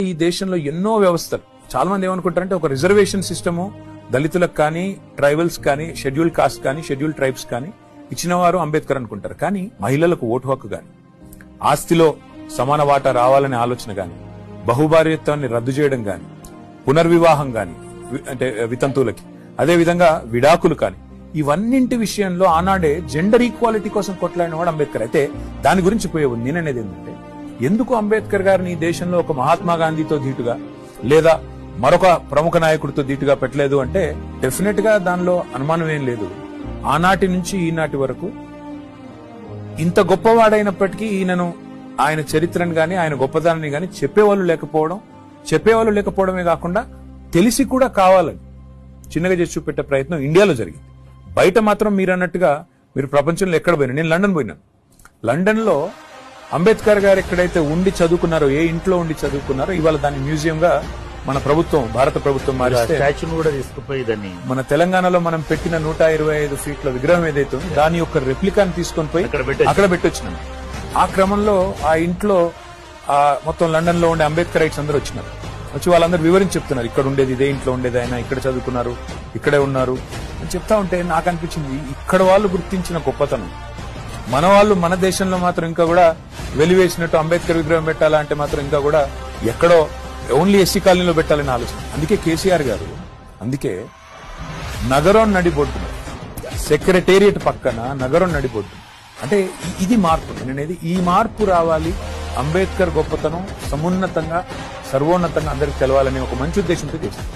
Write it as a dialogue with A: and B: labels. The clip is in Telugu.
A: ఈ దేశంలో ఎన్నో వ్యవస్థలు చాలా మంది ఏమనుకుంటారంటే ఒక రిజర్వేషన్ సిస్టము దళితులకు కానీ ట్రైబల్స్ కానీ షెడ్యూల్ కాస్ట్ కానీ షెడ్యూల్ ట్రైబ్స్ కానీ ఇచ్చినవారు అంబేద్కర్ అనుకుంటారు. కానీ మహిళలకు ఓటు హక్కు గాని, ఆస్తిలో సమాన వాటా రావాలనే ఆలోచన గాని, బహుభార్యత్వాన్ని రద్దు చేయడం గాని, పునర్వివాహం గాని అంటే వితంతువులకి, అదే విధంగా విడాకులు కానీ, ఇవన్నింటి విషయంలో ఆనాడే జెండర్ ఈక్వాలిటీ కోసం కొట్లాడిన వాడు అంబేద్కర్. అయితే దాని గురించి పోయే నేననేది ఏంటంటే, ఎందుకు అంబేద్కర్ గారిని ఈ దేశంలో ఒక మహాత్మా గాంధీతో ధీటుగా లేదా మరొక ప్రముఖ నాయకుడితో ధీటుగా పెట్టలేదు అంటే డెఫినెట్ గా దానిలో అనుమానం ఏం లేదు. ఆనాటి నుంచి ఈనాటి వరకు ఇంత గొప్పవాడైనప్పటికీ ఈయనను, ఆయన చరిత్రను గాని ఆయన గొప్పదాన్ని గాని చెప్పేవాళ్ళు లేకపోవడమే కాకుండా తెలిసి కూడా కావాలని చిన్నగా చేసి చూపెట్టే ప్రయత్నం ఇండియాలో జరిగింది. బయట మాత్రం మీరు అన్నట్టుగా మీరు ప్రపంచంలో ఎక్కడ పోయినా, నేను లండన్ పోయినాను. లండన్ లో అంబేద్కర్ గారు ఎక్కడైతే ఉండి చదువుకున్నారో, ఏ ఇంట్లో ఉండి చదువుకున్నారో, ఇవాళ దాని మ్యూజియం గా మన ప్రభుత్వం, భారత ప్రభుత్వం మారిస్తే
B: కూడా తీసుకుపోయి
A: మన తెలంగాణలో మనం పెట్టిన 125 ఫీట్ల విగ్రహం ఏదైతే ఉందో దాని యొక్క రెప్లికాని తీసుకొని పోయి అక్కడ పెట్టొచ్చినాం. ఆ క్రమంలో ఆ ఇంట్లో మొత్తం లండన్ లో ఉండే అంబేద్కర్ రైట్స్ అందరూ వచ్చినారు. వచ్చి వాళ్ళందరూ వివరించి చెప్తున్నారు, ఇక్కడ ఉండేది ఇదే ఇంట్లో ఉండేది, ఆయన ఇక్కడ చదువుకున్నారు, ఇక్కడే ఉన్నారు అని చెప్తా ఉంటే నాకు అనిపించింది, ఇక్కడ వాళ్ళు గుర్తించిన గొప్పతనం మన వాళ్ళు మన దేశంలో మాత్రం ఇంకా కూడా వెలివేసినట్టు అంబేద్కర్ విగ్రహం పెట్టాలా అంటే మాత్రం ఇంకా కూడా ఎక్కడో ఓన్లీ ఎస్సీ కాలనీలో పెట్టాలని ఆలోచన. అందుకే కేసీఆర్ గారు నగరం నడిబొడ్డు, సెక్రటేరియట్ పక్కన నగరం నడిబొడ్డు అంటే ఇది మార్పు. నేనేది ఈ మార్పు రావాలి, అంబేద్కర్ గొప్పతనం సమున్నతంగా సర్వోన్నతంగా అందరికి తెలవాలని ఒక మంచి ఉద్దేశంతో చేశాను.